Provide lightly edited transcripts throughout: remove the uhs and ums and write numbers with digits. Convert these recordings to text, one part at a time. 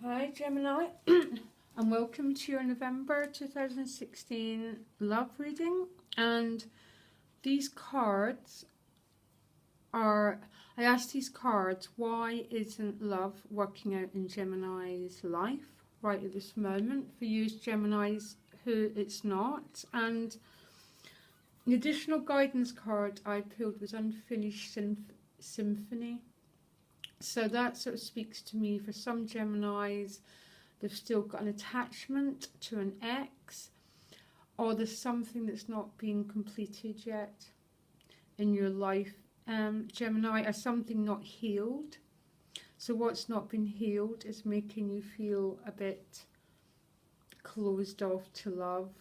Hi Gemini, and welcome to your November 2016 love reading. And these cards are, I asked these cards, why isn't love working out in Gemini's life right at this moment? For you Geminis who it's not. And the additional guidance card I pulled was Unfinished Symphony. So that sort of speaks to me for some Geminis. They've still got an attachment to an ex, or there's something that's not being completed yet in your life, Gemini, or something not healed. So what's not been healed is making you feel a bit closed off to love.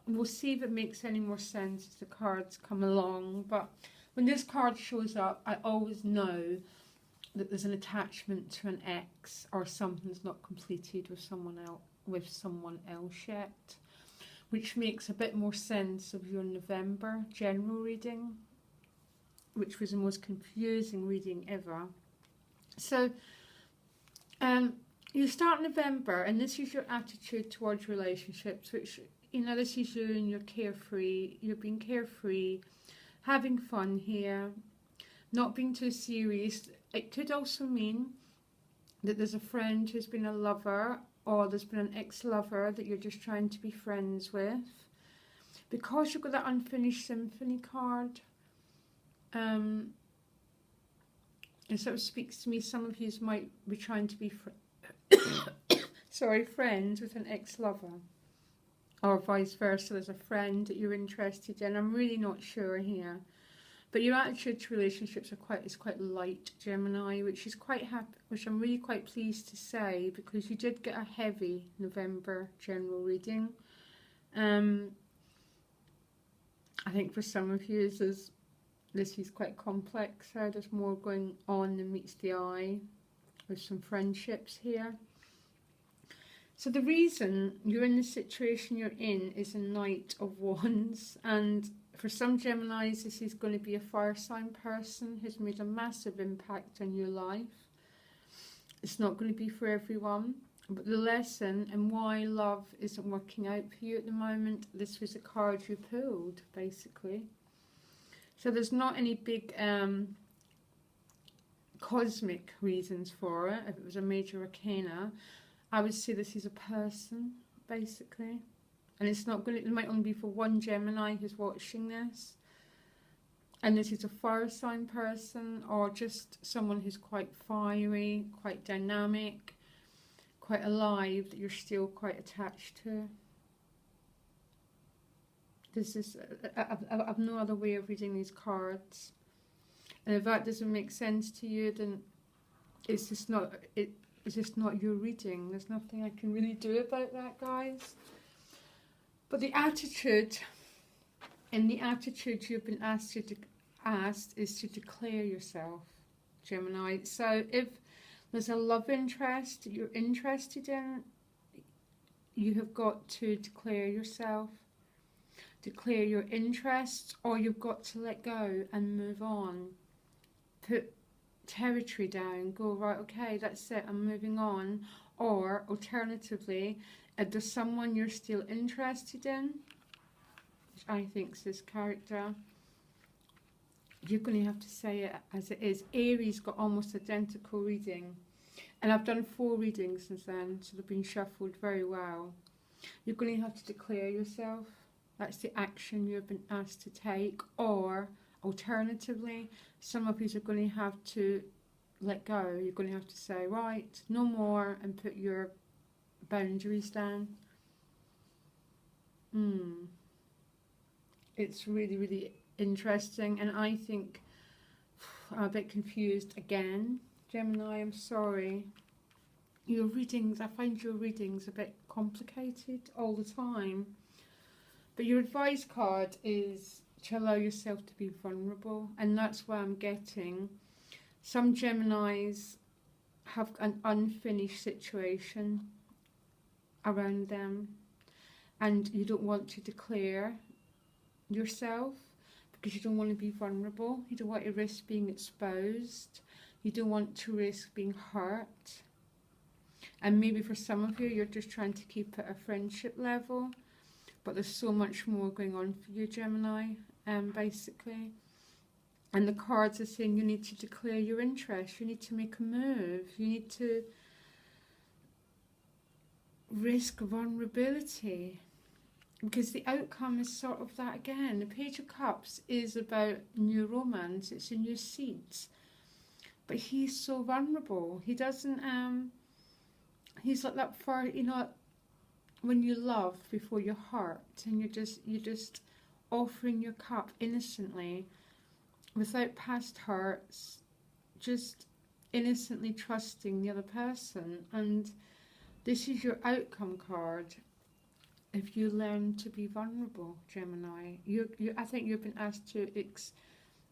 And we'll see if it makes any more sense as the cards come along. But when this card shows up, I always know that there's an attachment to an ex, or something's not completed with someone else yet, which makes a bit more sense of your November general reading, which was the most confusing reading ever. So you start November, and this is your attitude towards relationships, which, you know, this is you and you're carefree, you're being carefree, having fun here, not being too serious. It could also mean that there's a friend who's been a lover, or there's been an ex-lover that you're just trying to be friends with. Because you've got that Unfinished Symphony card, it sort of speaks to me. Some of you might be trying to be friends with an ex-lover, or vice versa. There's a friend that you're interested in. I'm really not sure here. But your attitude to relationships is quite light, Gemini, which is quite happy, which I'm really quite pleased to say, because you did get a heavy November general reading. I think for some of you this is quite complex. There's more going on than meets the eye, with some friendships here. So the reason you're in the situation you're in is a Knight of Wands, and for some Geminis, this is going to be a fire sign person who's made a massive impact on your life. It's not going to be for everyone, but the lesson and why love isn't working out for you at the moment, this was a card you pulled, basically. So there's not any big cosmic reasons for it. If it was a major arcana, I would say this is a person, basically. And it's not going to, it might only be for one Gemini who's watching this. And this is a fire sign person, or just someone who's quite fiery, quite dynamic, quite alive, that you're still quite attached to. This is, I've no other way of reading these cards. And if that doesn't make sense to you, then it's just not your reading. There's nothing I can really do about that, guys. But the attitude you've been asked is to declare yourself, Gemini. So if there's a love interest that you're interested in, you have got to declare yourself, declare your interest, or you've got to let go and move on. Put territory down, go, right, okay, that's it, I'm moving on. Or alternatively, if there's someone you're still interested in, which I think is this character, you're going to have to say it as it is. Aries got almost identical reading, and I've done 4 readings since then, so they've been shuffled very well. You're going to have to declare yourself. That's the action you've been asked to take. Or alternatively, some of you are going to have to let go. You're going to have to say, right, no more, and put your boundaries down. It's really, really interesting, and I think I'm a bit confused again, Gemini. I'm sorry. Your readings, I find your readings a bit complicated all the time. But your advice card is to allow yourself to be vulnerable, and that's why I'm getting some Geminis have an unfinished situation around them, and you don't want to declare yourself because you don't want to be vulnerable. You don't want to risk being exposed. You don't want to risk being hurt. And maybe for some of you, you're just trying to keep it a friendship level, but there's so much more going on for you, Gemini, basically. And the cards are saying you need to declare your interest, you need to make a move, you need to risk vulnerability, because the outcome is sort of that again. The Page of Cups is about new romance, it's a new seeds, but he's so vulnerable. He doesn't he's like that for, you know, when you love before your heart, and you're just offering your cup innocently, without past hurts, just innocently trusting the other person. And this is your outcome card. If you learn to be vulnerable, Gemini, I think you've been asked to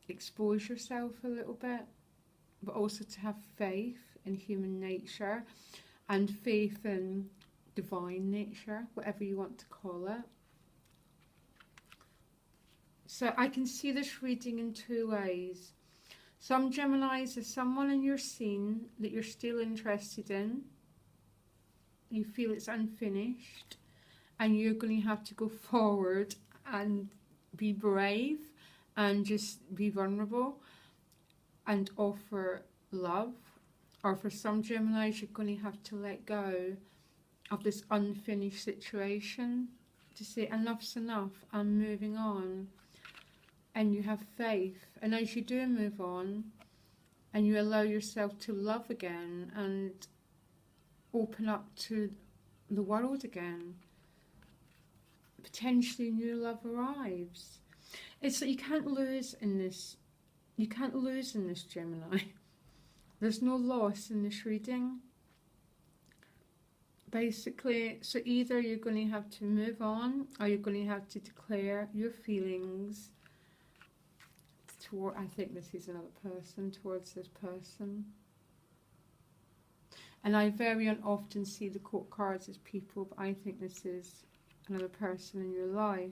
expose yourself a little bit, but also to have faith in human nature and faith in divine nature, whatever you want to call it. So I can see this reading in two ways. Some Geminis, there's someone in your scene that you're still interested in. You feel it's unfinished, and you're going to have to go forward and be brave and just be vulnerable and offer love. Or for some Geminis, you're going to have to let go of this unfinished situation, to say enough's enough, I'm moving on. And you have faith, and as you do move on and you allow yourself to love again and open up to the world again, potentially new love arrives. It's that you can't lose in this. You can't lose in this, Gemini. There's no loss in this reading, basically. So either you're going to have to move on, or you're going to have to declare your feelings toward, I think this is another person, towards this person. And I very often see the court cards as people, but I think this is another person in your life.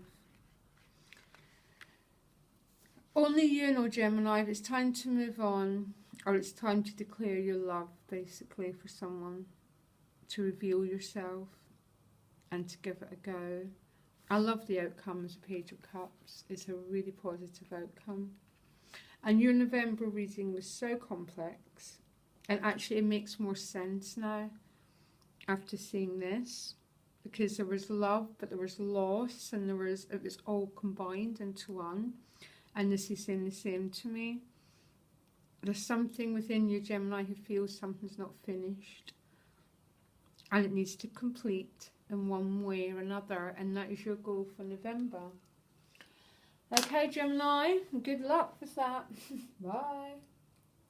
Only you know, Gemini, if it's time to move on, or it's time to declare your love, basically, for someone, to reveal yourself and to give it a go. I love the outcome as a Page of Cups. It's a really positive outcome. And your November reading was so complex, and actually it makes more sense now after seeing this, because there was love, but there was loss, and it was all combined into one. And this is saying the same to me. There's something within you, Gemini, who feels something's not finished, and it needs to complete in one way or another, and that is your goal for November. Okay, Gemini, good luck with that. Bye.